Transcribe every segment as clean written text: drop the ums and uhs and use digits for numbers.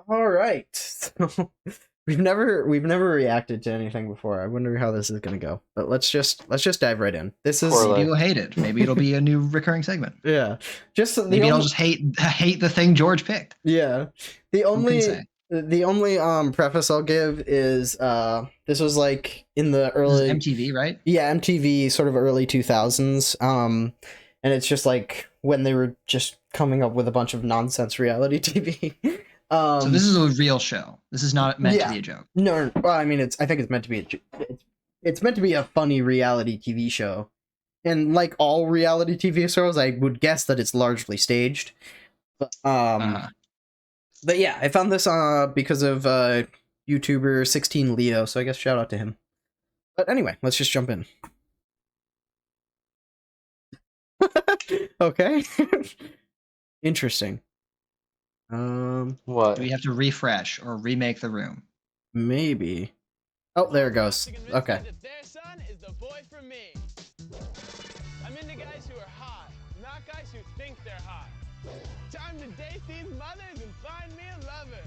All right. So we've never reacted to anything before. I wonder how this is gonna go. But let's just dive right in. This is Poorly. Maybe you'll hate it. Maybe it'll be a new recurring segment. yeah. Just the Maybe I'll only, just hate the thing George picked. yeah. The Who can only say? the only preface I'll give is this was like in the This is early MTV, right? yeah, MTV sort of early 2000s. And it's just like when they were just coming up with a bunch of nonsense reality TV. So this is a real show. This is not meant to yeah. be a joke. No, well, I mean, I think it's meant to be it's meant to be a funny reality TV show, and like all reality TV shows, I would guess that it's largely staged. But, Uh, but yeah, I found this because of YouTuber 16 Leo, so I guess shout out to him. But anyway, let's just jump in. Okay, interesting. What? do we have to refresh or remake the room? Maybe. Oh, there it goes. Okay. Their son is the boy for me. I'm into guys who are hot, not guys who think they're hot. Time to date these mothers and find me a lover.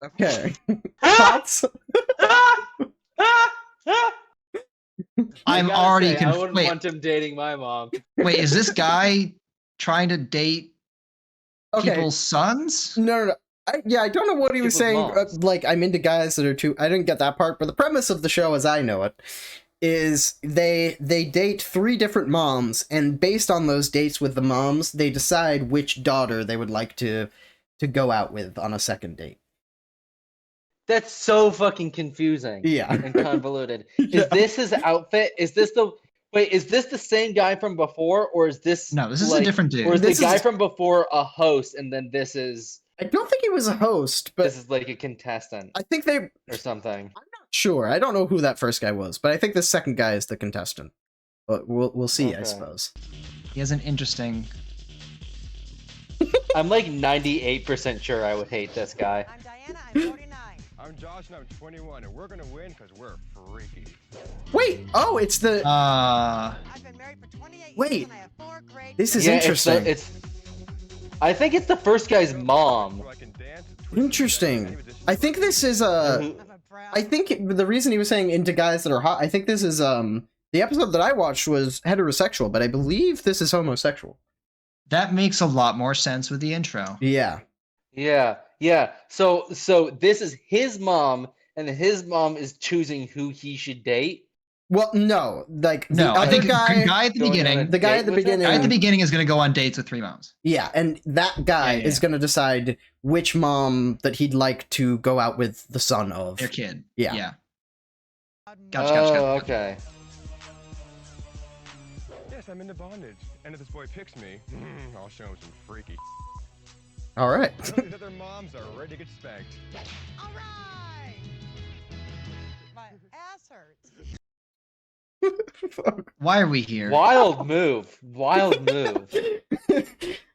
Okay. Thoughts? I'm I gotta already say, I wouldn't wait. want him dating my mom. Wait, is this guy trying to date Okay. people's sons? No. I don't know what he was People's saying. moms. Like, I'm into guys that are too. I didn't get that part, but the premise of the show, as I know it, is they date 3 different moms, and based on those dates with the moms, they decide which daughter they would like to go out with on a second date. That's so fucking confusing. Yeah. And convoluted. Yeah. Is this his outfit? Is this the same guy from before, or is this No, this is a like, different dude. Or is This the guy is- from before a host, and then this is I don't think he was a host, but like a contestant I think they. or something? I'm not sure. I don't know who that first guy was, but I think the second guy is the contestant. But we'll see, I Okay. suppose. He has an interesting. I'm like 98% sure I would hate this guy. I'm Diana, I'm 49. I'm Josh and I'm 21 and we're gonna win because we're freaky. Wait. Oh, it's the. Uh, I've been married for 28 Wait. years and I have 4 great This is Yeah, interesting. I think it's the first guy's mom. So I can dance, twist, Interesting. any musician- I think this is Mhm. I'm a brown. I think the reason he was saying into guys that are hot. I think this is the episode that I watched was heterosexual, but I believe this is homosexual. that makes a lot more sense with the intro. Yeah. Yeah. So this is his mom, and his mom is choosing who he should date. Well, no, like the No, I other think guy. the guy at the Going on beginning. a The guy date at the with him? beginning. Guy at the beginning is going to go on dates with 3 moms. Yeah, and that guy Yeah. is going to decide which mom that he'd like to go out with the son of. Their kid. Yeah. Yeah. I'm Gotcha, gotcha, Oh, gotcha. okay. Yes, I'm into bondage. And if this boy picks me, I'll show him some freaky. All right. None of these other moms are ready to get spanked. All right. My ass hurts. Why are we here? Wild move.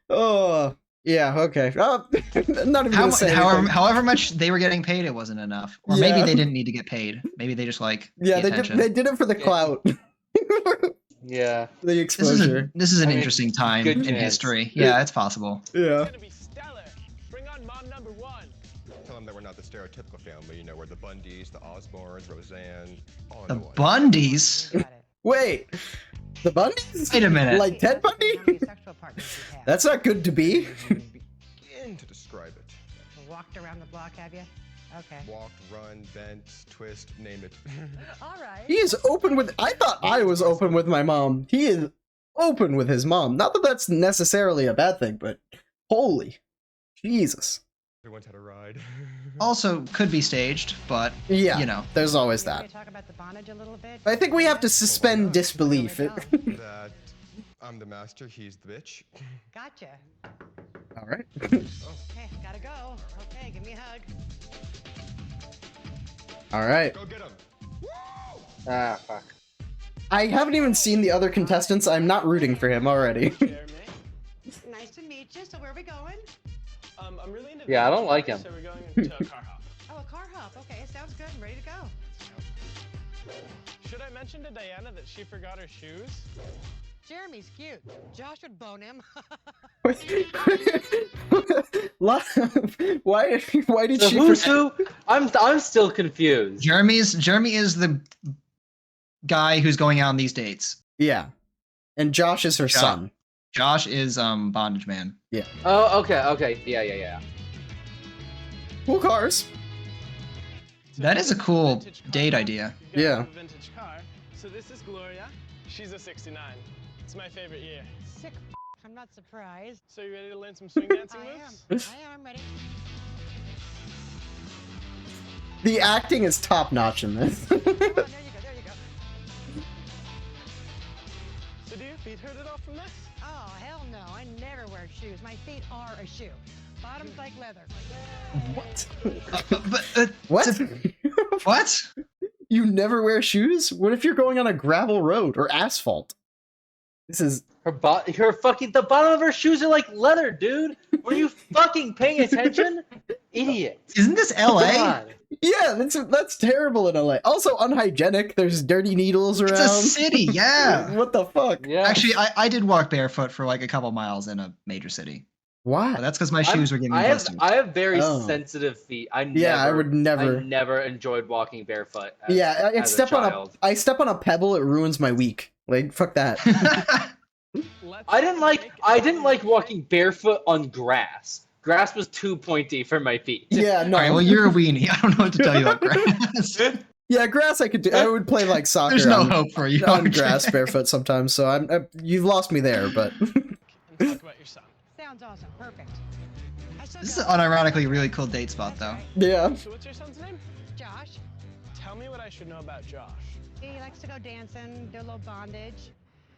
Oh, yeah. Okay. Not even gonna say However, anything. however much they were getting paid, it wasn't enough. Or maybe Yeah. they didn't need to get paid. Maybe they just like Yeah, the they attention. did it for the clout, Yeah. the This is exposure. this is an I mean, interesting time good in chance. history. Yeah, it's possible. It's Yeah. gonna be stellar. Bring on mom number 1. Tell them that we're not the stereotypical family, you know, we're the Bundys, the Osborns, Roseanne, all The in one. Bundys. Got it. Wait, the Bundys? Wait a minute. Like Ted Bundy? How many sexual partners you have? That's not good to be. Begin to describe it. Walked around the block, have you? Okay. Walked, run, bent, twist, name it. All right. He is open with. I thought I was open with my mom. He is open with his mom. Not that that's necessarily a bad thing, but holy Jesus. Everyone's had a ride. Also could be staged, but Yeah, you know. there's always You that. want me to talk about the bondage a little bit? But I think we have to suspend disbelief. That I'm the master, he's the bitch. Gotcha. All right. Okay, gotta go. Okay, give me a hug. All right. Go get him! Ah, fuck. I haven't even seen the other contestants. I'm not rooting for him already. Jeremy. Nice to meet you. So where are we going? I'm really into Yeah, I don't vintage, like him. So we're going into a car hop. Oh, a car hop. Okay, sounds good. I'm ready to go. Should I mention to Diana that she forgot her shoes? Jeremy's cute. Josh would bone him. Why did So she? who's who? I'm still confused. Jeremy is the guy who's going out on these dates. Yeah, and Josh is her son. Josh is bondage man. Oh, okay, yeah. Cool cars. That is a cool date idea. You've got Yeah. a vintage car. So this is Gloria. She's a 69. It's my favorite year. Sick. I'm not surprised. So you ready to learn some swing dancing moves? I'm ready. The acting is top notch in this. Oh, there you go. So do your feet hurt at all from this? Oh, hell no. I never wear shoes. My feet are a shoe. Bottoms like leather. What? But What? what? You never wear shoes? What if you're going on a gravel road or asphalt? This is The bottom of her shoes are like leather, dude. Were you fucking paying attention? Idiot. Isn't this Come LA? on. yeah. That's terrible in LA. Also unhygienic. There's dirty needles around. It's a city, yeah. What the fuck? Yeah. Actually, I did walk barefoot for like a couple miles in a major city. Why? But that's because my shoes were getting I blistered. have very Oh. sensitive feet. I would never. I never enjoyed walking barefoot. As, Yeah, I as step a on child. I step on a pebble. It ruins my week. Like fuck that. I didn't like walking barefoot on grass. Grass was too pointy for my feet. Yeah, no. All right, well, you're a weenie. I don't know what to tell you about grass. Yeah, grass I could do. I would play like soccer. There's no on, hope for you. on grass barefoot sometimes. So you've lost me there, but And talk about your son. Sounds awesome. Perfect. This is unironically a really cool date spot, though. yeah. So what's your son's name? Josh. Tell me what I should know about Josh. He likes to go dancing, do a little bondage.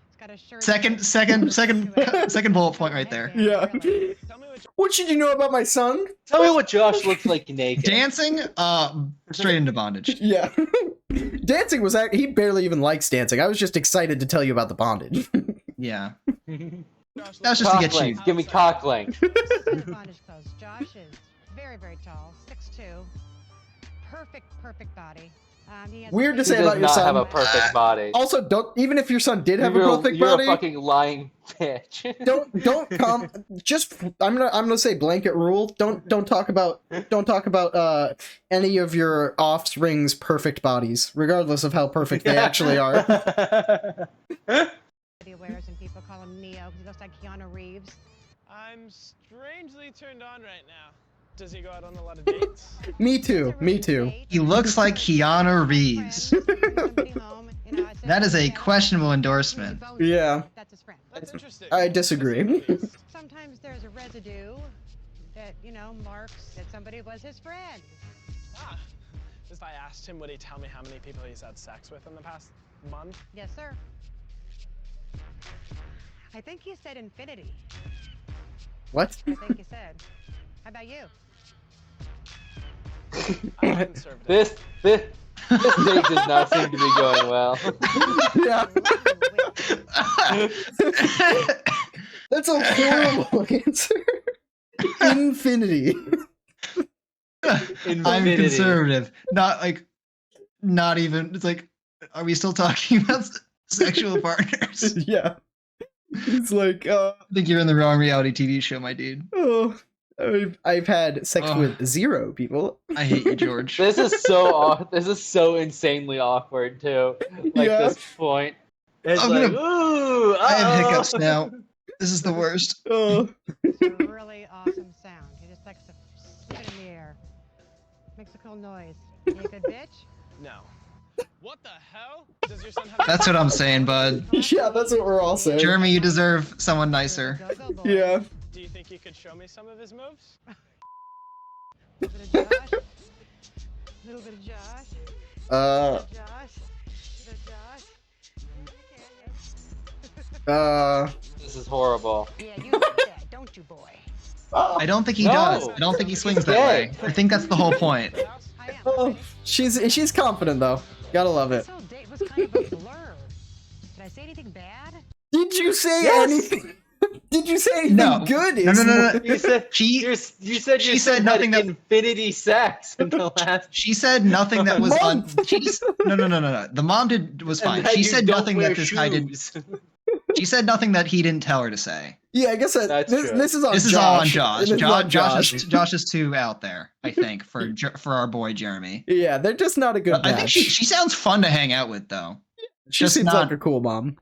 He's got a shirt. Second bullet point right there. Yeah. Tell me what What should you know about my son? Tell me what Josh looks like naked. Dancing, straight into bondage. Yeah. Dancing was he barely even likes dancing. I was just excited to tell you about the bondage. Yeah. Josh That's looks just to Cock get you. length. Give me cock length. Bondage clothes. Josh is very, very tall, 6'2". Perfect body. He has Weird to a say He about does your not son. have a perfect body. Also, don't even if your son did have you're a perfect you're body, a fucking lying bitch. don't come. Just I'm gonna say blanket rule. Don't talk about any of your offspring's perfect bodies, regardless of how perfect they actually are. he wears, and people call him Neo because he looks like Keanu Reeves. I'm strangely turned on right now. Does he go out on a lot of dates? Me too. Me too. He looks like Keanu Reeves. That is a questionable endorsement. Yeah. That's his friend. That's interesting. I disagree. Sometimes there's a residue that, marks that somebody was his friend. Ah. If I asked him, would he tell me how many people he's had sex with in the past month? Yes, sir. I think he said infinity. What? I think he said. How about you? I'm conservative. this date does not seem to be going well. Yeah. That's a horrible answer. Infinity. I'm conservative. Not even. It's like, are we still talking about sexual partners? Yeah. It's like, I think you're in the wrong reality TV show, my dude. oh, I've had sex Oh. with 0 people. I hate you, George. This is so insanely awkward too. Like Yeah. this point. It's I'm like, gonna- ooh, I have uh-oh. hiccups now. This is the worst. Oh. It's a really awesome sound. He just likes to stick it in the air. Makes a cool noise. You a good bitch? No. What the hell? Does your son have? That's what I'm saying, bud. Yeah, that's what we're all saying. Jeremy, you deserve someone nicer. Go, boy. Yeah. Do you think you could show me some of his moves? Little bit of Josh. Little bit of Josh. Uh. Josh. Little Josh. This is horrible. Yeah, you like that, don't you, boy? I don't think he No. does. I don't think he swings that gay. way. I think that's the whole point. I am. Oh, she's confident though. Gotta love it. This whole date was kind of a blur. Did I say anything bad? Did you say Yes. anything? Did you say anything No. good? No. You said She you said she your said son nothing had that- infinity sex in the last. she said nothing that was Mom! She just no. The mom was and fine. that She you said don't nothing wear that this guy did. shoes. She said nothing that he didn't tell her to say. Yeah, I guess That's this, true. this is on This Josh. is all on Josh. This is on Josh is too out there, I think, for our boy Jeremy. Yeah, they're just not a good I think match. she sounds fun to hang out with, though. She just seems not- like a cool mom.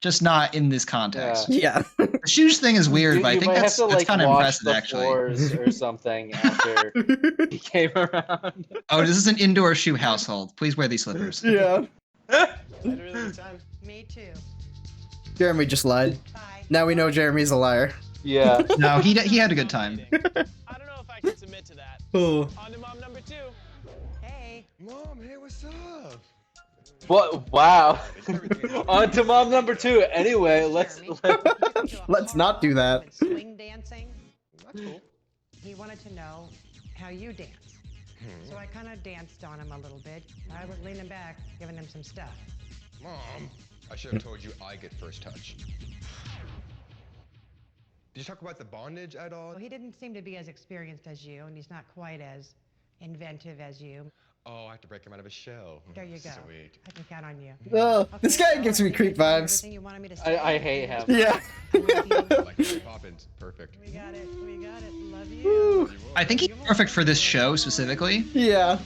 Just not in this context. Yeah. The shoes thing is weird, but I You think might that's have to, like, kind of wash impressive, the actually. floors or something after he came around. Oh, this is an indoor shoe household. Please wear these slippers. Yeah. Had a really good time. Me too. Jeremy just lied. Bye. Now we know Jeremy's a liar. Yeah. No, he had a good time. I don't know if I can submit to that. Oh. On to mom number 2. Hey. Mom, hey, what's up? What? Wow. On to mom number 2. Anyway, let's. Let's not do that. Swing dancing. That's cool. He wanted to know how you dance. So I kind of danced on him a little bit. I was leaning back, giving him some stuff. Mom, I should have told you I get first touch. Did you talk about the bondage at all? Well, he didn't seem to be as experienced as you, and he's not quite as inventive as you. Oh, I have to break him out of his shell. There you go. Sweet. I can count on you. This guy gives me creep vibes. Everything you wanted me to say. I hate him. Yeah. Like Mary Poppins, perfect. We got it. We got it. Love you. I think he's perfect for this show specifically. Yeah.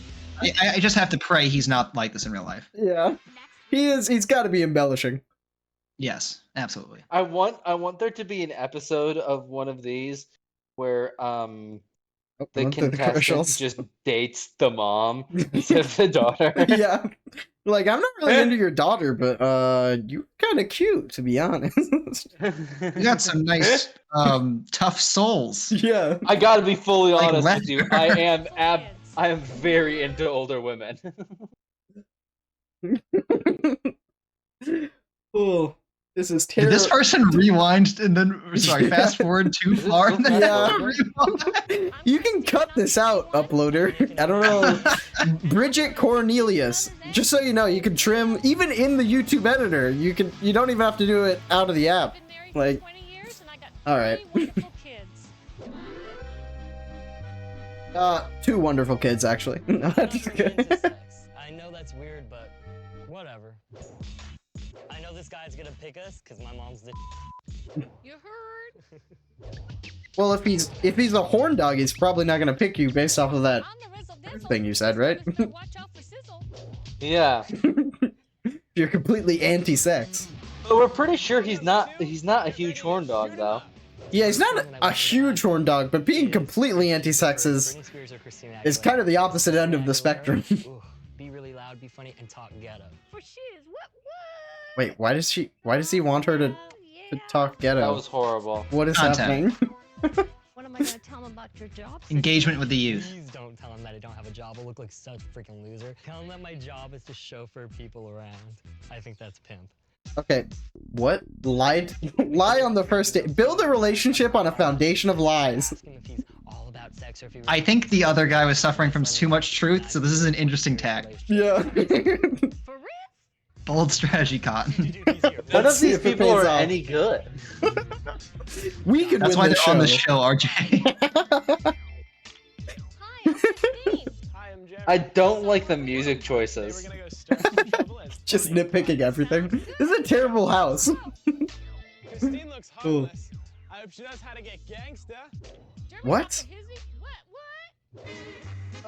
I just have to pray he's not like this in real life. Yeah. He is. He's got to be embellishing. Yes, absolutely. I want there to be an episode of one of these where the Went through the contestant commercials. just dates the mom instead of the daughter. Yeah. Like, I'm not really into your daughter, but you're kind of cute, to be honest. You got some nice, tough souls. Yeah. I gotta be fully Like honest with you. leather. I am very into older women. Oh, this is Did terrible. this person rewind and then fast forward too Is this far? still And then fast rewind? You can cut this out, uploader. I don't know. Bridget Cornelius. Just so you know, you can trim even in the YouTube editor. You don't even have to do it out of the app. Been married for Like, 20 years and I got all right. 3 wonderful kids. 2 wonderful kids, actually. No, just kidding. I know that's weird, but whatever. I know this guy's gonna pick us because my mom's the. You heard? Well, if he's a horn dog, he's probably not gonna pick you based off of that. On the rizzle dizzle. Thing you said, right? Just better watch out for sizzle. Yeah. You're completely anti-sex. But we're pretty sure he's not a huge horn dog though. Yeah, he's not a huge horn dog, but being completely anti-sex is kind of the opposite end of the spectrum. Ooh, be really loud, be funny, and talk ghetto. For shiz. What? Wait, why does he want her to Yeah. talk ghetto? That was horrible. What is Content. happening? What am I gonna tell him about your job? Engagement with the youth. Please don't tell him that I don't have a job. I'll look like such a freaking loser. Tell him that my job is to chauffeur people around. I think that's pimp. Okay, what? Lie on the first date. Build a relationship on a foundation of lies. Ask him if he's all about sex or if he I think the other guy was suffering from too much truth, so this is an interesting tack. Yeah. For real? Bold strategy, Cotton. None Let's of see these if it people pays are off. any good. We could That's win why this they're on the show. show, RJ. Hi, I'm Christine. Hi, I'm Jeremy. I don't like the music Today we're choices. gonna go start some trouble as Just funny. nitpicking everything. This is a terrible house. Christine looks harmless. I hope she knows how to get gangsta. Jeremy What? got the hizzy? What?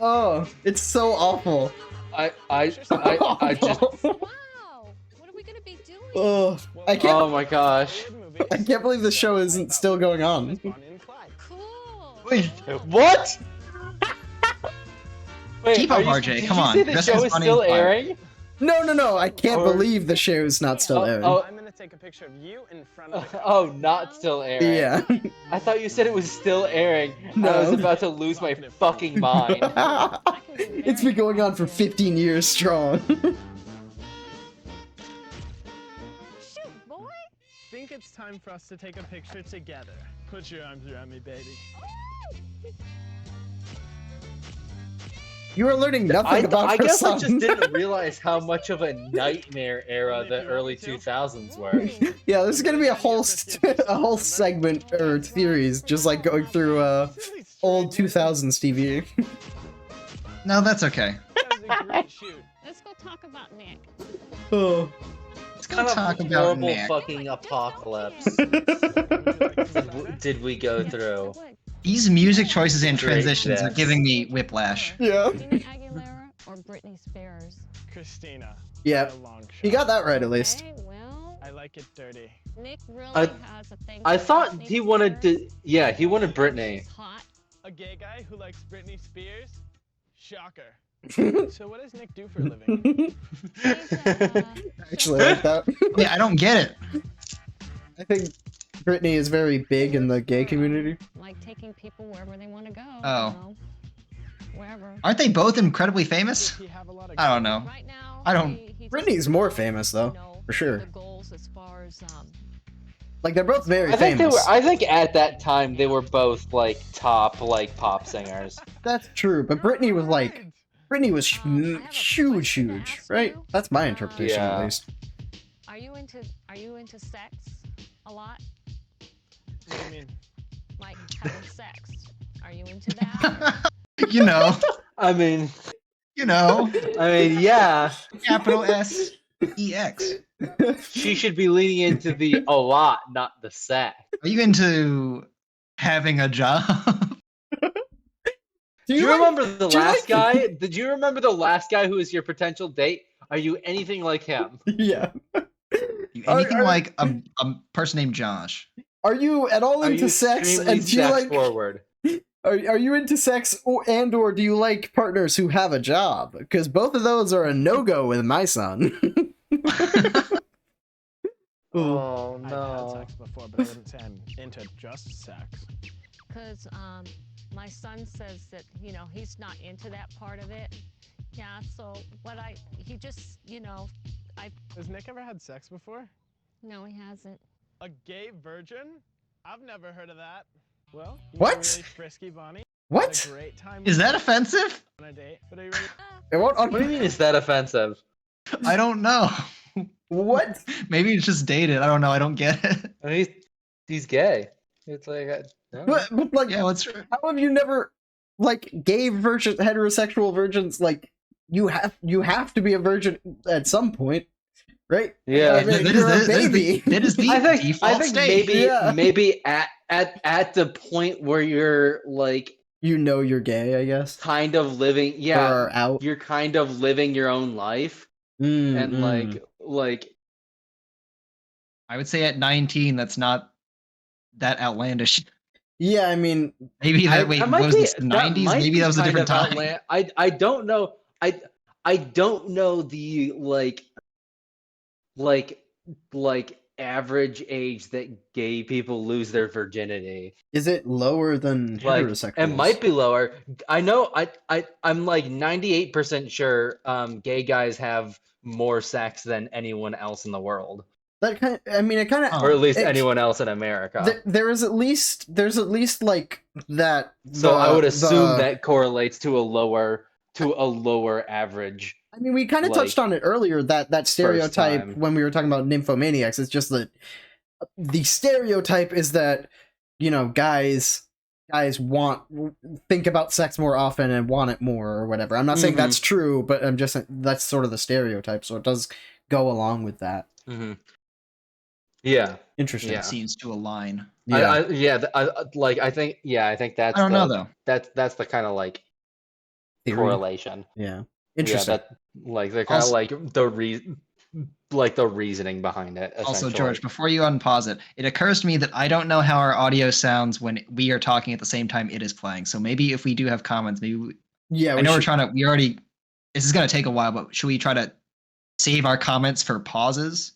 Oh, it's so awful. I just Wow. What are we gonna be doing? Oh, I can't. oh my gosh. I can't believe the show isn't still going on. Bonnie and Clyde. Cool. Wait, what? Wait, Keep up, are you- RJ, did come you on. say the Dress show as is Bonnie still and Clyde. airing? No, I can't Or- believe the show's not still airing. oh. I'm gonna take a picture of you in front of the Oh, not still airing. Yeah. I thought you said it was still airing. No. I was about to lose my fucking mind. It's been going on for 15 years strong. Shoot, boy. Think it's time for us to take a picture together. Put your arms around me, baby. You are learning nothing about I her guess son. I just didn't realize how much of a nightmare era the early 2000s were. Yeah, this is gonna be a whole a whole segment or series, just like going through old 2000s TV. No, that's okay. That was a great shoot. Let's go talk about Nick. Oh, go kind talk of about horrible Nick. fucking apocalypse did we go through? These music choices and Great transitions are this. giving me whiplash. Yeah. Christina Aguilera or Britney Spears? Christina. Yeah. by a long shot. You got that right at least. Okay, well, I like it dirty. Nick really I- has a thing. I for thought Britney he wanted Spears. to. Yeah, he wanted Britney. She's hot. A gay guy who likes Britney Spears? Shocker. So what does Nick do for a living? Actually, I like that. Yeah, I don't get it. I think Britney is very big in the gay community. Like taking people wherever they want to go. Oh. You know, wherever. Aren't they both incredibly famous? Does he have a lot of I don't know. Right now, I don't- he just Britney's more famous though, you know, for sure. The goals as far as Like they're both very I think they famous. were. I think at that time they were both like top like pop singers. That's true, but Britney was like, Britney was I have a huge, question to huge, ask right? you. That's my interpretation Yeah. at least. Are you into sex a lot? What do you mean? Like having sex? Are you into that? You know, I mean, yeah. capital S-E-X. She should be leaning into the a lot, not the sex. Are you into having a job? Do you remember the do you last like- guy? Did you remember the last guy who was your potential date? Are you anything like him? Yeah. You anything Are- like a person named Josh? Are you at all Are into you sex? extremely And do you sex like? forward? Are you into sex or do you like partners who have a job? Because both of those are a no-go with my son. Oh I've had no. sex before, but I wouldn't say I'm into just sex. Because my son says that he's not into that part of it. Yeah. So he just Has Nick ever had sex before? no, he hasn't. A gay virgin? I've never heard of that. Well, you What? were really frisky, Bonnie. Had What? a great time Is with that me offensive? on a date, but are you ready? It won't What do you mean? Is that offensive? I don't know. What? Maybe it's just dated. I don't know. I don't get it. I mean, he's gay. It's like no. But like, Yeah, what's how have you never like gay virgin, heterosexual virgins? Like you have to be a virgin at some point, right? Yeah. I mean, you're a baby. That is the I think default state. maybe Yeah. maybe at the point where you're like You know you're gay, I guess. kind of living, yeah, Or out. you're kind of living your own life and like I would say at 19, that's not that outlandish. Yeah, I mean, Maybe that, wait, that what might was be- this, the 90s? might Maybe be that was a kind different of time. I don't know. I don't know the like average age that gay people lose their virginity. is it lower than Like heterosexual? it might be lower. I know I'm like 98% sure gay guys have more sex than anyone else in the world. That kind. I mean, it kind of. Oh. Or at least It- anyone else in America. There's at least like that. So I would assume the- that correlates to a lower average. I mean, we kind of like, touched on it earlier. That stereotype time. when we were talking about nymphomaniacs. It's just that the stereotype is that guys think about sex more often and want it more or whatever. I'm not saying Mhm. that's true, but I'm just saying that's sort of the stereotype. So it does go along with that. hmm Yeah. Interesting. Yeah. It seems to align. Yeah. I think that's I don't know, the, though. that's the kind of like Theory. correlation. Yeah. Interesting. Yeah, that like they're kind of Also- like the reasoning behind it. Also, essentially. George, before you unpause it, it occurs to me that I don't know how our audio sounds when we are talking at the same time it is playing. So maybe if we do have comments, Yeah. I know we're trying to, this is going to take a while, but should we try to save our comments for pauses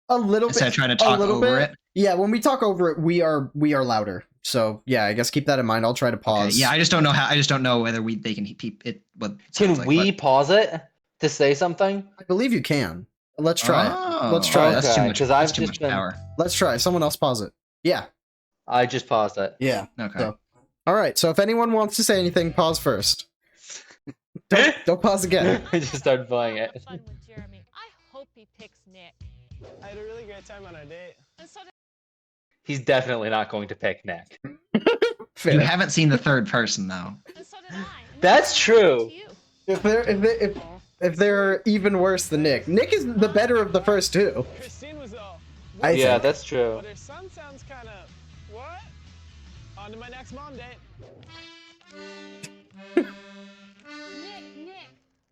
a little instead bit. of trying to a talk little over bit. it? Yeah, when we talk over it, we are louder. So yeah, I guess keep that in mind. I'll try to Okay, pause. yeah, I just don't know whether they can keep it. What it Can sounds like, we but- pause it to say something? I believe you can. Let's try it. Oh, Let's try it. That's too Okay, much. 'cause That's I've too just much been- power. Let's try. Someone else pause it. Yeah. I just paused it. Yeah. Okay. So- All right. So if anyone wants to say anything, pause first. Don't pause again. I just started playing it. Have fun with Jeremy. I hope he picks Nick. I had a really great time on our date. And so did He's definitely not going to pick Nick. Fair. You haven't seen the third person though. and so did I. That's true. To you. If they're even worse than Nick. Nick is the better of the first two. Chris I Yeah, think. that's true. But her son sounds kind of, what? On to my next mom date. Nick,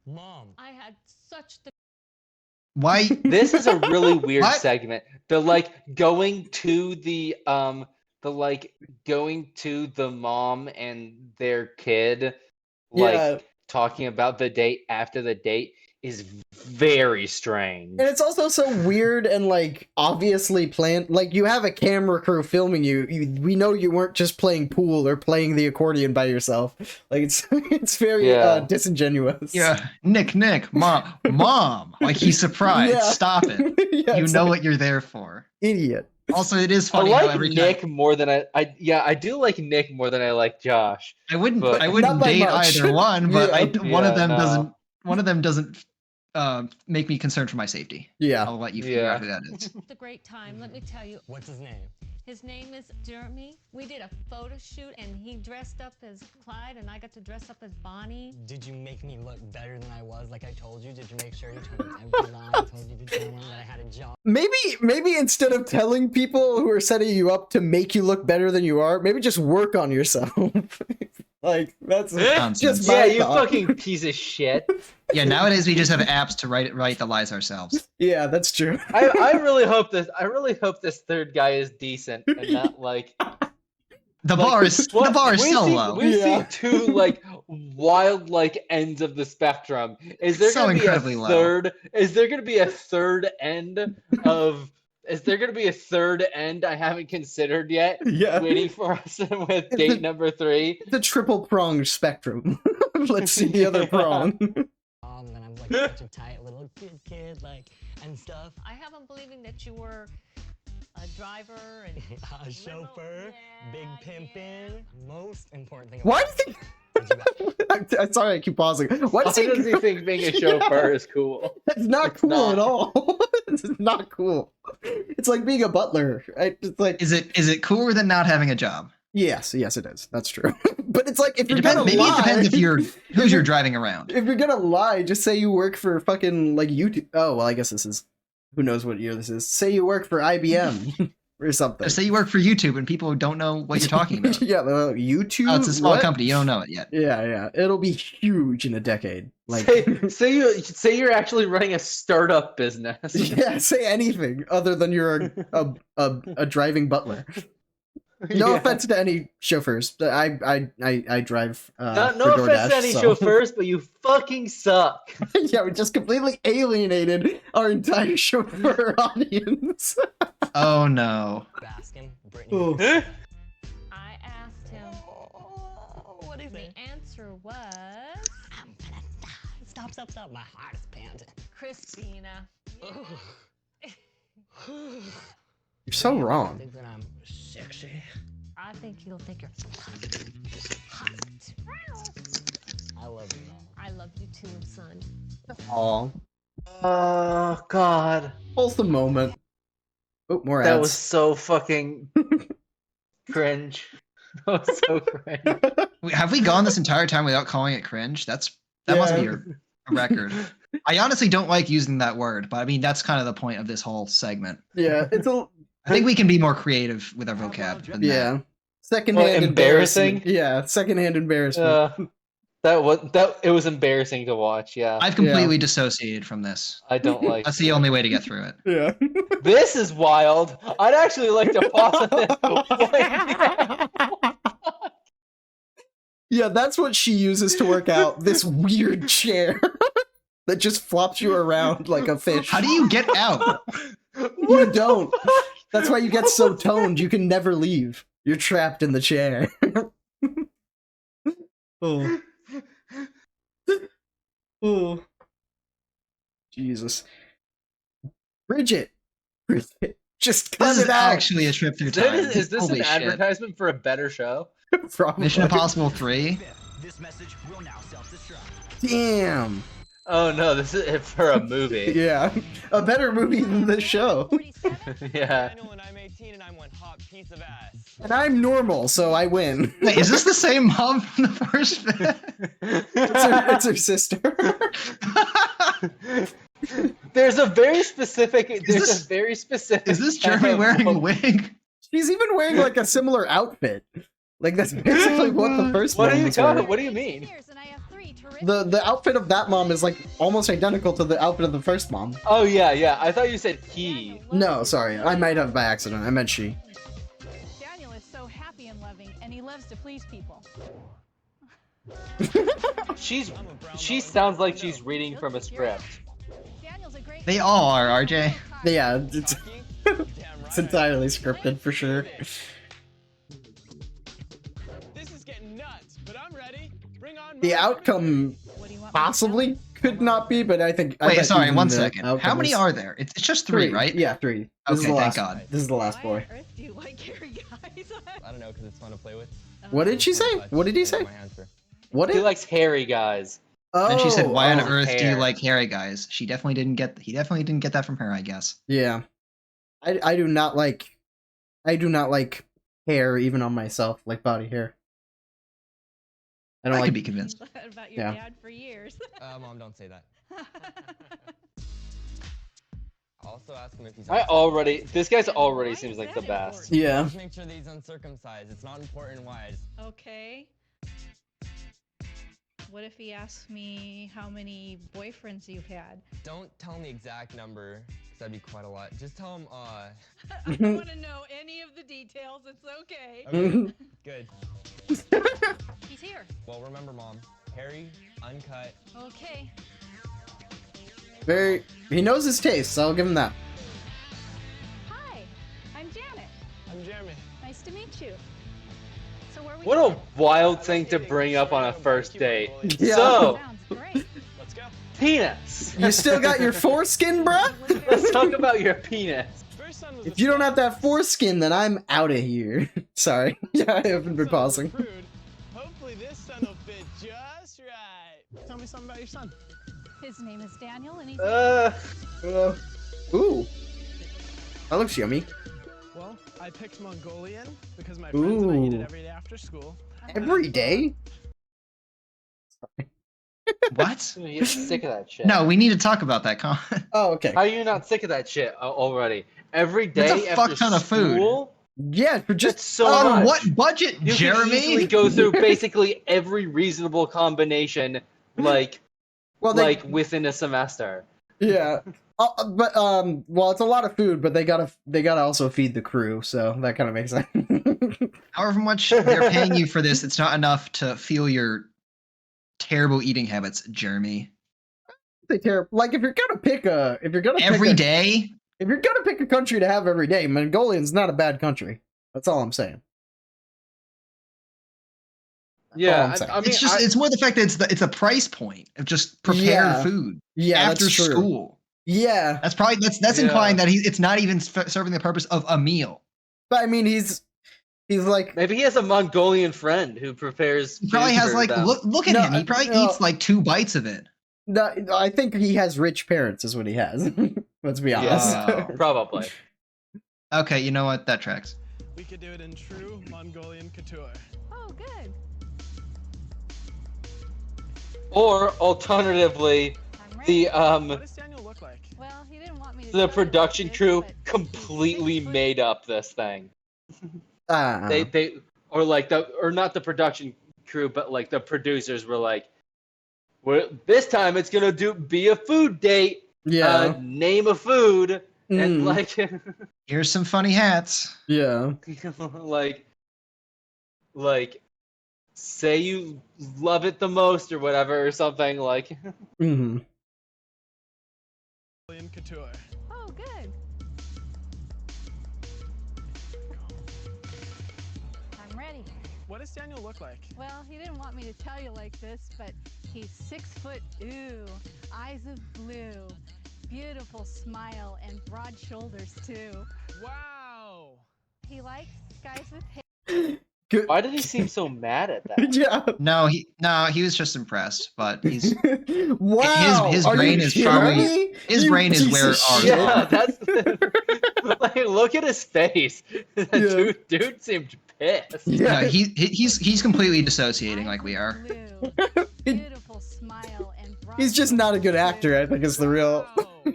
Mom. I had such the Why? This is a really weird What? segment. The like going to going to the mom and their kid, like Yeah. talking about the date after the date is very strange. And it's also so weird and like obviously planned. Like you have a camera crew filming you. We know you weren't just playing pool or playing the accordion by yourself. Like it's very Yeah. disingenuous. Yeah, Nick, mom. Like he's surprised. Yeah. Stop it. Yeah, You it's know like, what you're there for. idiot. Also, it is I funny how like every Nick time more than I do like Nick more than I like Josh. I wouldn't but- wouldn't Not by date much. either one, but Yeah. one of Yeah, them doesn't make me concerned for my safety. Yeah. I'll let you figure out Yeah. who that is. the great time. Let me tell you, What's his name? his name is Jeremy. We did a photo shoot and he dressed up as Clyde and I got to dress up as Bonnie. Did you make me look better than I was like I told you? Did you make sure you told him every line? I told you to tell him that I had a job. Maybe instead of telling people who are setting you up to make you look better than you are, maybe just work on yourself. Like that's Nonsense. just my Yeah, you thought. fucking piece of shit. Yeah, nowadays we just have apps to write the lies ourselves. Yeah, that's true. I really hope this third guy is decent and not like The like, bar is we so see, low. We Yeah. see two like wild like ends of the spectrum. Is there So gonna be incredibly a low. third? Is there gonna be a third end of? Is there gonna be a third end I haven't considered yet? Yeah. Waiting for us with date number 3. The triple pronged spectrum. Let's see the other Yeah. prong. And I'm like such a tight little kid, like, and stuff. I have him believing that you were a driver and A chauffeur, big Yeah, pimpin'. Most important thing. Why about does he? Did you I'm sorry, I keep pausing. Why Why does does he? he think being a chauffeur is cool? It's not It's cool not. at all. It's not cool. It's like being a butler. It's like Is it cooler than not having a job? yes, it is. That's true. But it's like if you're Maybe gonna it lie, depends if who's you're driving around. if you're gonna lie, just say you work for fucking like YouTube. Oh well, I guess this is who knows what year this is. Say you work for IBM or something. Or say you work for YouTube and people don't know what you're talking about. Yeah, they're like, YouTube. Oh, it's a small What? company. You don't know it yet. Yeah, it'll be huge in a decade. Like, say you're actually running a startup business. yeah, say anything other than you're a driving butler. No Yeah. offense to any chauffeurs. I drive. No for offense to DoorDash, any so- chauffeurs, but you fucking suck. Yeah, we just completely alienated our entire chauffeur audience. Oh no. Baskin, Brittany? Oh. I asked him. What is The it? answer was I'm gonna die. Stop. My heart is pounding. Christina. You're so I wrong. think that I'm sexy. I think he'll think you're hot. I love you, Mom. I love you too, son. Aw, Oh god, wholesome moment. Oh, more ads. that was so fucking cringe. That was so cringe. Have we gone this entire time without calling it cringe? That must be Yeah. a record. I honestly don't like using that word, but I mean that's kind of the point of this whole segment. Yeah, it's a I think we can be more creative with our vocab. Than yeah. Secondhand What, embarrassing? embarrassment. Yeah, secondhand embarrassment. It was embarrassing to watch. Yeah, I've completely dissociated from this. I don't like. That's the only way to get through it. Yeah. This is wild. I'd actually like to pause on this. Yeah, that's what she uses to work out. This weird chair that just flops you around like a fish. How do you get out? You don't. That's why you get so toned. You can never leave. You're trapped in the chair. Oh. Oh. Jesus. Bridget. Just cut This is it out. actually a trip through time. Is this Holy an shit. advertisement for a better show? Probably. Mission Impossible 3? This message will now self-destruct. Damn. Oh no, this is for a movie. Yeah. A better movie than this show. 47? Yeah. I know when I'm 18 and I'm one hot piece of ass. And I'm normal, so I win. Wait, is this the same mom from the first bit? It's her sister. There's a very specific. this- a very specific. Is this Jeremy wearing a wig? She's even wearing like a similar outfit. Like that's basically what the first What mom are you was wearing. talking? What do you mean? The outfit of that mom is like almost identical to the outfit of the first mom. Oh yeah, yeah. I thought you said he. No, sorry, I might have by accident. I meant she. Daniel is so happy and loving, and he loves to please people. She sounds like she's reading from a script. Daniel's a great They all are, RJ. Yeah, it's entirely scripted for sure. This is getting nuts, but I'm ready. Bring on The my- outcome possibly could not be, but I think. I Wait, bet sorry, even 1 the second. How outcome many is are there? It's just three, right? Yeah, 3. This is Okay, the thank last, God. This is the last Why on boy. earth do you like hairy guys? I don't know, because it's fun to play with. What did she say? What did he say? What He did? likes hairy guys. Oh, And she said, "Why on oh, earth do you hair. like hairy guys?" He definitely didn't get that from her, I guess. Yeah, I do not like. I do not like hair, even on myself, like body hair. I don't I like. could be convinced. About your Yeah. dad for years. Mom, don't say that. Also ask him if he's This guy's already seems like the best. Yeah. Just make sure that he's uncircumcised. It's not important why. Okay. What if he asks me how many boyfriends you've had? Don't tell him the exact number, because that'd be quite a lot. Just tell him, I don't want to know any of the details. It's okay. okay, good. He's here. Well, remember, Mom, hairy, uncut. Okay. Very. He knows his taste, so I'll give him that. Hi, I'm Janet. I'm Jeremy. Nice to meet you. So where we What going? a wild thing to bring up on a first date. Yeah. So, Sounds great. Let's go. penis. You still got your foreskin, bruh? Let's talk about your penis. First son was If a you don't small have that foreskin, then I'm out of here. Sorry. Yeah, I haven't been son was pausing. a prude. Hopefully this son will fit just right. Tell me something about your son. His name is Daniel, and he's Ooh. That looks yummy. Well, I picked Mongolian because my friends and I eat it Ooh. every day after school. Every day? What? You get sick of that shit. No, we need to talk about that. Oh, okay. How are you not sick of that shit already? Every day That's a after fuck ton of food. school? Yeah, for just That's so Oh, much. what budget, You can Jeremy? easily go through basically every reasonable combination, like within a semester. Yeah. But well, it's a lot of food, but they gotta also feed the crew, so that kind of makes sense. However much they're paying you for this, it's not enough to fuel your terrible eating habits, Jeremy. They care. Like if you're gonna pick Every day? if you're gonna pick a country to have every day, Mongolian's not a bad country. That's all I'm saying. Yeah, I'm saying. I mean, It's just it's more the fact that it's a price point of just prepared Yeah. food Yeah, after that's true. school. Yeah, That's probably that's Yeah. implying that it's not even serving the purpose of a meal. but I mean, he's like maybe he has a Mongolian friend who prepares. He probably food has for like them. look at No, him. He probably no. eats like 2 bites of it. no, I think he has rich parents, is what he has. Let's be honest. Yeah. Probably. Okay, you know what? That tracks. We could do it in true Mongolian couture. Oh, good. Or alternatively, I'm ready. the What does Daniel look like? Well, he didn't want me to. the tell you production like this, crew but he's completely 6 foot- made up this thing. Uh-uh. They or not the production crew, but like the producers were like, well, this time it's gonna be a food date. Yeah. Name a food and Mm. like Here's some funny hats. Yeah. like say you love it the most or whatever or something like. Mm-hmm. Mongolian couture. Oh, good. I'm ready. What does Daniel look like? Well, he didn't want me to tell you like this, but he's 6 foot, ooh, eyes of blue, beautiful smile, and broad shoulders, too. Wow. He likes guys with hair. Good. Why did he seem so mad at that? Yeah. No, he was just impressed, but he's Wow. his are brain you is kidding probably- me? his You brain is piece where of ours shit. Yeah, that's like look at his face. Yeah. Dude seemed pissed. Yeah. no, he's completely dissociating like we Eyes are. of blue, beautiful smile, and broad He's just not a good shoulders, actor, I think is the real. Wow.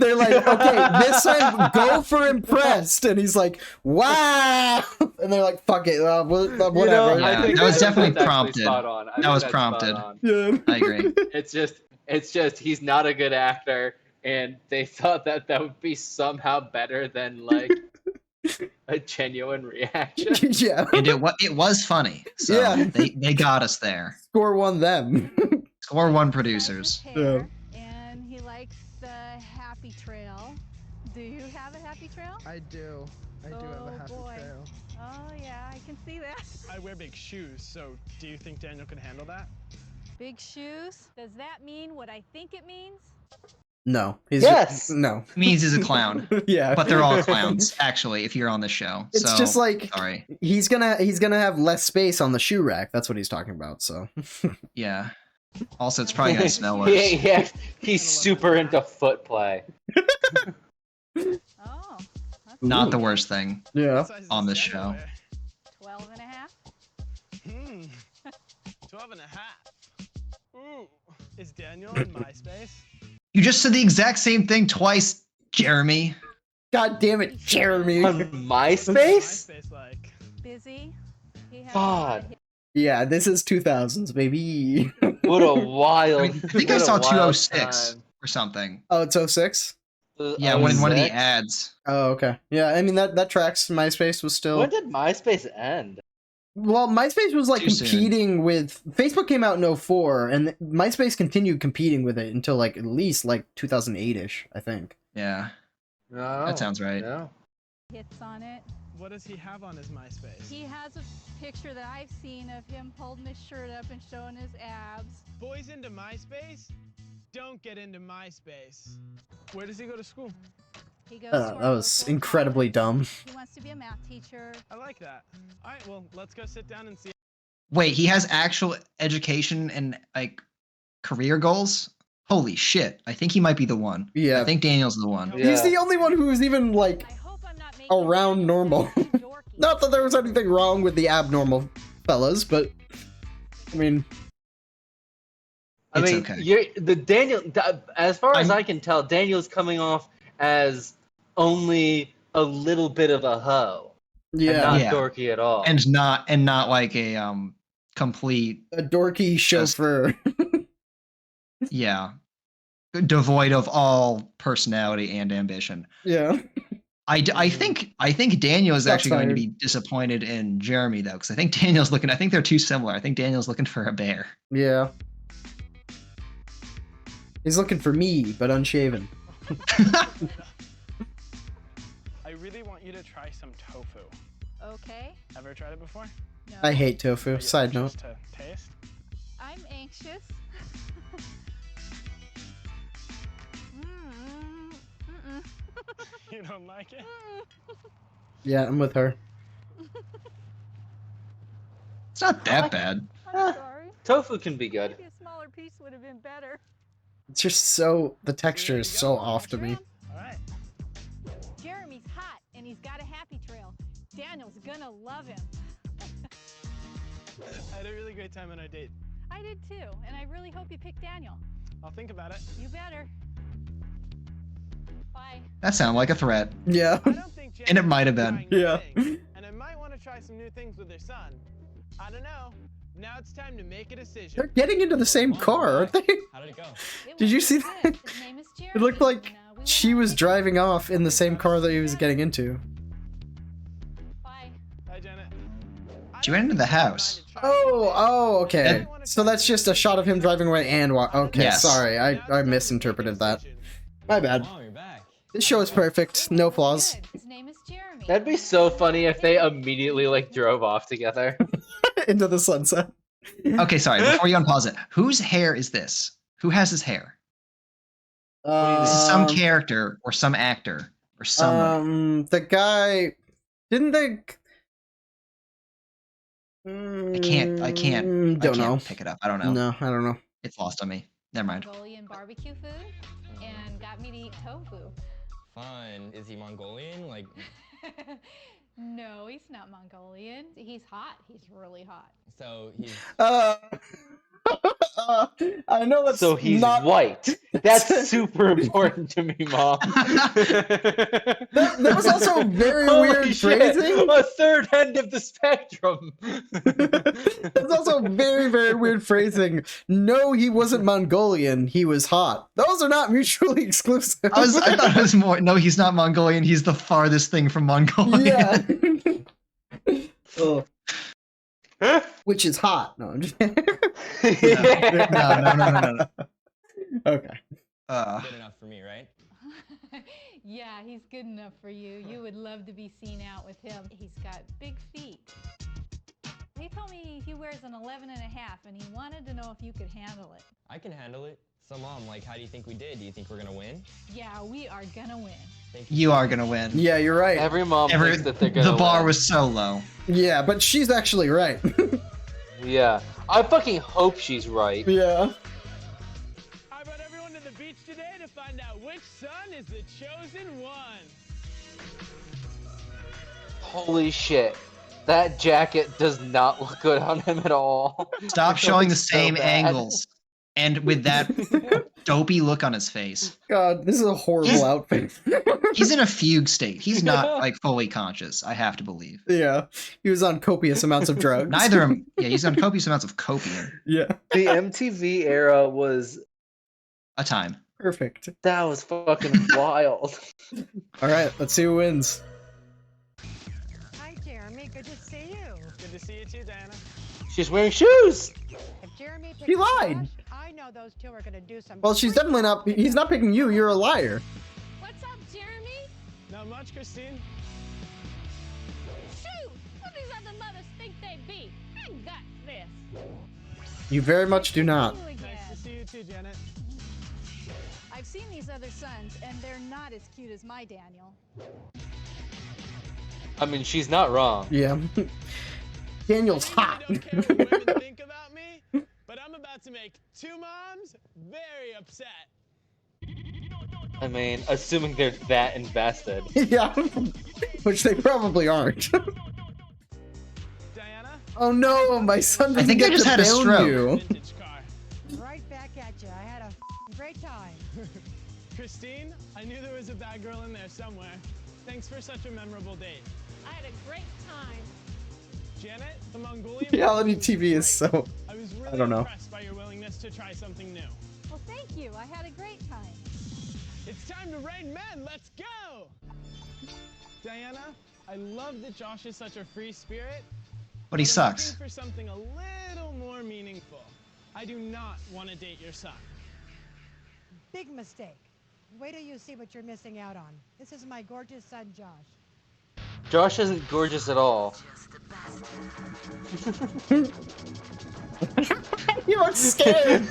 They're like, okay, this time go for impressed, and he's like, wow, and they're like, fuck it, whatever. Yeah, I think that was definitely that's actually prompted. spot on. I That think was that's spot prompted. on. Yeah. I agree. It's just he's not a good actor, and they thought that would be somehow better than like a genuine reaction. Yeah. And it was funny. So Yeah. they got us there. Score one them. Score one producers. Hair, and he likes the happy trail. Do you have a happy trail? I do. I do have a happy boy. trail. Oh yeah, I can see that. I wear big shoes, so do you think Daniel can handle that? Big shoes. Does that mean what I think it means? No. Yes. No. Means he's a clown. Yeah. But they're all clowns, actually, if you're on the show. It's so, just like sorry. he's gonna have less space on the shoe rack. That's what he's talking about. So. Yeah. Also, it's probably gonna smell worse. Yeah, he's super into foot play. Oh. Not the worst thing Yeah. on this show. 12 and a half. 12 and a half. Ooh. Is Daniel in MySpace? You just said the exact same thing twice, Jeremy. God damn it, Jeremy. On MySpace? MySpace like. Busy. He has God. Yeah, this is 2000s, baby. What a wild. I think I what a saw wild 206 time. or something. Oh, it's 06? Yeah, one of the 06? ads. Oh, okay. Yeah, I mean that tracks. MySpace was still. When did MySpace end? Well, MySpace was like Too soon. competing with Facebook came out in 04, and MySpace continued competing with it until like at least like 2008ish, I think. Yeah, No. that sounds right. No. hits on it. What does he have on his MySpace? He has a picture that I've seen of him holding his shirt up and showing his abs. Boys into MySpace? Don't get into MySpace. Where does he go to school? He goes That to our was local incredibly dumb. college. He wants to be a math teacher. I like that. All right, well, let's go sit down and see. Wait, he has actual education and like career goals? Holy shit. I think he might be the one. Yeah. I think Daniel's the one. Yeah. He's the only one who's even like I hope I'm not making around him normal. dorky. Not that there was anything wrong with the abnormal fellas, but I mean, I It's mean, okay. as far as I'm- I can tell, Daniel's coming off as only a little bit of a hoe. And yeah, not Yeah. dorky at all. And not like a complete a dorky chauffeur. yeah, devoid of all personality and ambition. Yeah. I think Daniel is Shots actually going to fired. be disappointed in Jeremy though, because I think Daniel's looking. I think they're too similar. I think Daniel's looking for a bear. Yeah. He's looking for me, but unshaven. I really want you to try some tofu. Okay. Ever tried it before? No. I hate tofu. Are you Side note. anxious to taste? I'm anxious. You don't like it? Yeah, I'm with her. It's not that bad. I'm sorry. Tofu can be good. Maybe a smaller piece would have been better. It's just so the texture is so off to me. All right. Jeremy's hot and he's got a happy trail. Daniel's gonna love him. I had a really great time on our date. I did too, and I really hope you pick Daniel. I'll think about it. You better. Bye. That sounded like a threat. Yeah. I don't think And it Jenny's might have been. trying new Yeah. things, and I might want to try some new things with their son. I don't know. Now it's time to make a decision. They're getting into the same car, aren't they? How did it go? Did you see that? His name is Jeremy. It looked like and, we she went was on a- driving off in the same car that he was getting into. Bye. Hi, Janet. She went into the house. Oh, okay. So that's just a shot of him driving away and okay, Yes. sorry. I misinterpreted that. My bad. Wow, you're back. This show is perfect. No flaws. Good. His name is Jeremy. That'd be so funny if they immediately like drove off together. Into the sunset. Okay, sorry. Before you unpause it, whose hair is this? Who has his hair? This is some character or some actor or someone. The guy didn't they I can't don't know. pick it up. I don't know. No, I don't know. It's lost on me. Never mind. Mongolian barbecue food and got me to eat tofu. Fun. Is he Mongolian? Like, No, he's not Mongolian. He's hot. He's really hot. so he's I know that's So he's not... white. That's super important to me, Mom. That was also very Holy weird shit, phrasing. a third end of the spectrum. That's also very, very weird phrasing. No, he wasn't Mongolian. He was hot. Those are not mutually exclusive. I thought it was more. No, he's not Mongolian. He's the farthest thing from Mongolian. Yeah. Oh. Which is hot. No, I'm just... No. Okay. Good enough for me, right? Yeah, he's good enough for you. You would love to be seen out with him. He's got big feet. He told me he wears an 11 and a half, and he wanted to know if you could handle it. I can handle it. So, Mom, like, how do you think we did? Do you think we're gonna win? Yeah, we are gonna win. Thank You are gonna win. Yeah, you're right. Every mom thinks that they're gonna The bar win. was so low. Yeah, but she's actually right. Yeah. I fucking hope she's right. Yeah. I brought everyone to the beach today to find out which son is the chosen one. Holy shit. That jacket does not look good on him at all. Stop It showing the looks so same bad. angles. And with that dopey look on his face. God, this is a horrible outfit. He's in a fugue state. He's not like fully conscious, I have to believe. Yeah. He was on copious amounts of drugs. Neither yeah, he's on copious amounts of copium. Yeah. The MTV era was A time. Perfect. that was fucking wild. Alright, let's see who wins. Hi, Jeremy. Good to see you. Good to see you too, Diana. She's wearing shoes. If Jeremy picks She lied. Josh, I know those two are going to do some. Well, she's definitely not... He's not picking you. You're a liar. What's up, Jeremy? Not much, Christine. Shoot! What these other mothers think they be? I got this. You very much do not. You again. Nice to see you too, Janet. I've seen these other sons, and they're not as cute as my Daniel. I mean, she's not wrong. Yeah. Daniel's hot. I don't care what women think about me, but I'm about to make two moms very upset. I mean, assuming they're that invested. Yeah. Which they probably aren't. Diana? Oh no, my son doesn't think I get just to had a bone stroke. you. Vintage car. Right back at you. I had a great time. Christine, I knew there was a bad girl in there somewhere. Thanks for such a memorable date. I had a great time. Janet, the Mongolian Reality was TV great. is so... I was really I don't know. impressed by your willingness to try something new. Well, thank you. I had a great time. It's time to rain men. Let's go! Diana, I love that Josh is such a free spirit. But he I'm sucks. looking for something a little more meaningful. I do not want to date your son. Big mistake. Wait till you see what you're missing out on. This is my gorgeous son, Josh. Josh isn't gorgeous at all. You look scared.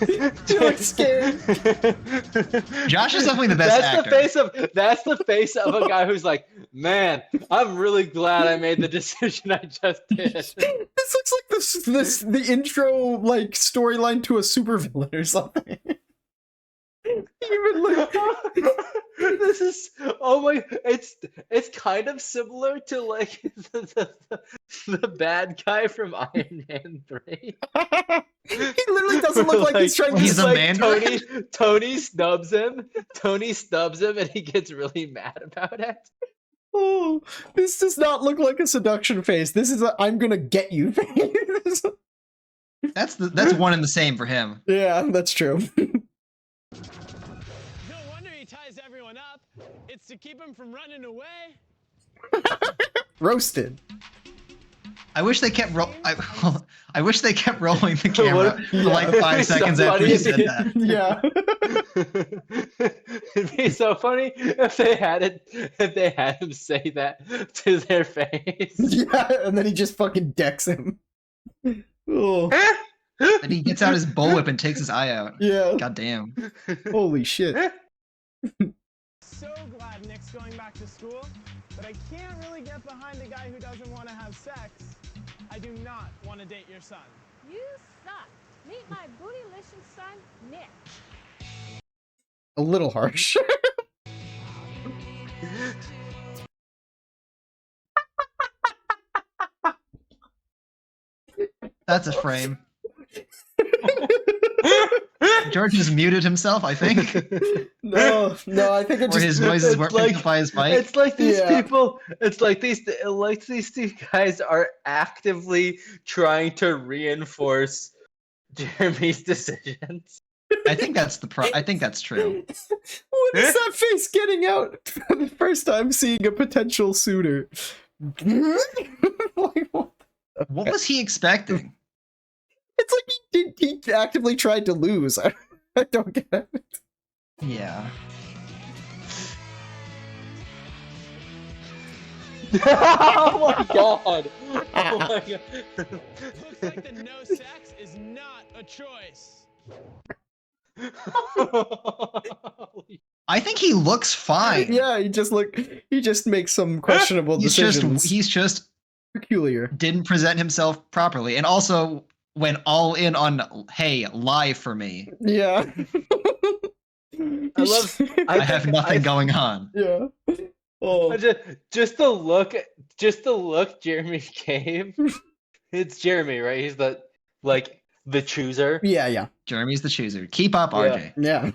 You look scared. Josh is definitely the best actor. That's the face of a guy who's like, man, I'm really glad I made the decision I just did. This looks like the intro like storyline to a supervillain or something. Even like This is it's kind of similar to like the bad guy from Iron Man 3. He literally doesn't look like he's trying to... He's a like Mandarin? Tony snubs him. Tony snubs him and he gets really mad about it. Oh, this does not look like a seduction face. This is a I'm gonna get you face. That's one and the same for him. Yeah, that's true. No wonder he ties everyone up. It's to keep him from running away. Roasted. I wish they kept I wish they kept rolling the camera for like It'd 5 be so seconds after funny he if said he- that. Yeah. It'd be so funny if they had him say that to their face. Yeah, and then he just fucking decks him. Oh, And he gets out his bullwhip and takes his eye out. yeah. God damn. Holy shit. So glad Nick's going back to school, but I can't really get behind a guy who doesn't want to have sex. I do not want to date your son. You suck. Meet my bootylicious son, Nick. A little harsh. That's a frame. George has muted himself, I think. No, I think it Or just his noises weren't picked up by his mic. It's like these Yeah. people. It's like these two guys are actively trying to reinforce Jeremy's decisions. I think that's I think that's true. What is that face getting out for the first time seeing a potential suitor? Like, what? What was he expecting? It's like he actively tried to lose. I don't get it. Yeah. Oh my god! Oh my god! Looks like the no sex is not a choice. I think he looks fine. Yeah, he just makes some questionable decisions. He's just peculiar. Didn't present himself properly, and also went all in on, hey, lie for me. Yeah. I have nothing going on. Yeah. Oh. Just the look Jeremy gave. It's Jeremy, right? He's the chooser. Yeah. Jeremy's the chooser. Keep up, RJ. Yeah.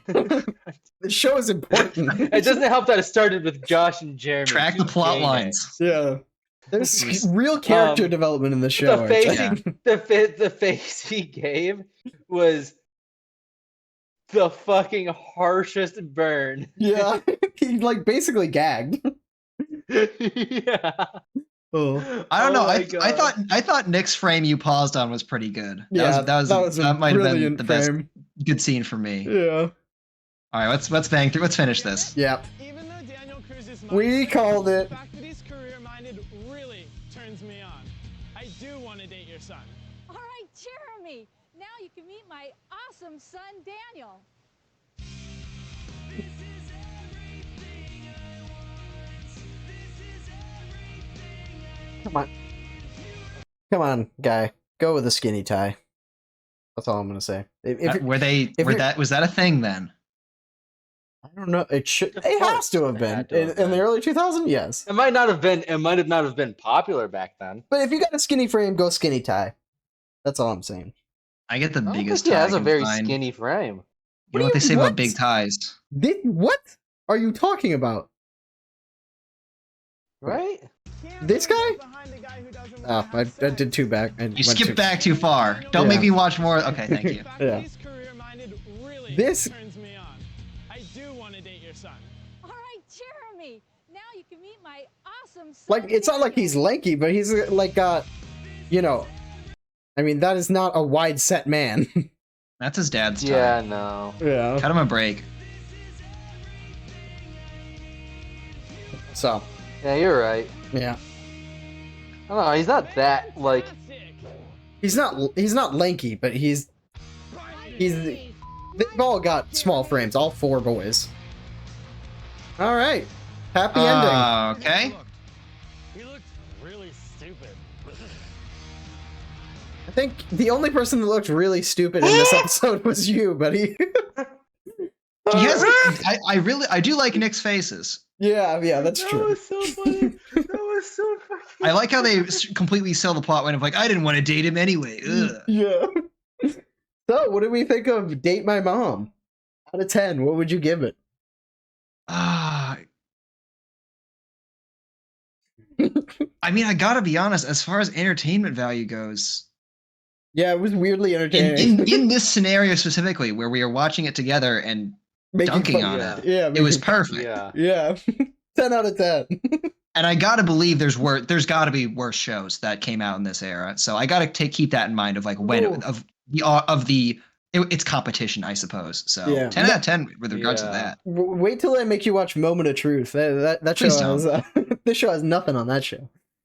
The show is important. It doesn't help that it started with Josh and Jeremy. Track the plot lines. Yeah. There's real character development in the show. The face he gave was the fucking harshest burn. Yeah. He basically gagged. Yeah. Oh. I don't know. I thought Nick's frame you paused on was pretty good. That might have been the best frame. good scene for me. Yeah. All right, let's bang through. Let's finish this. Yeah. Even though Daniel Cruz's We called it. The fact that he's career-minded really turns me on. I do want to date your son. All right, Jeremy. Now you can meet my awesome son, Daniel. Come on, guy. Go with a skinny tie. That's all I'm gonna say. Was that a thing then? I don't know. It has to have been in the early 2000s. Yes. It might not have been popular back then. But if you got a skinny frame, go skinny tie. That's all I'm saying. I get the biggest He tie. has a very find. skinny frame. You know what they say about big ties? What are you talking about? Right? This guy? Oh, I did two back. You skipped back too far. Don't make me watch more. Okay, thank you. Yeah. This turns me on. I do want to date your son. All right, Jeremy. Now you can meet my awesome son. it's not like he's lanky, but he's I mean, that is not a wide set man. That's his dad's tie. Yeah, no. Yeah. Cut him a break. So. Yeah, you're right. Yeah. I don't know, he's not that He's not lanky, but they've all got small frames, all four boys. All right. Happy ending. Okay. He looked really stupid. I think the only person that looked really stupid in this episode was you, buddy. I do like Nick's faces. Yeah, that's true. That was so funny. That was so fucking I like how they completely sell the plot line of I didn't want to date him anyway. Ugh. Yeah. So, what do we think of Date My Mom? Out of 10, what would you give it? I mean, I gotta be honest, as far as entertainment value goes. Yeah, it was weirdly entertaining. In this scenario specifically, where we are watching it together and dunking on it. Yeah, it was perfect. Yeah. 10 out of 10. And I gotta believe there's gotta be worse shows that came out in this era. So I gotta keep that in mind of it's competition, I suppose. So Yeah. 10 out of 10 with regards to that. Wait till I make you watch Moment of Truth. That show has this show has nothing on that show.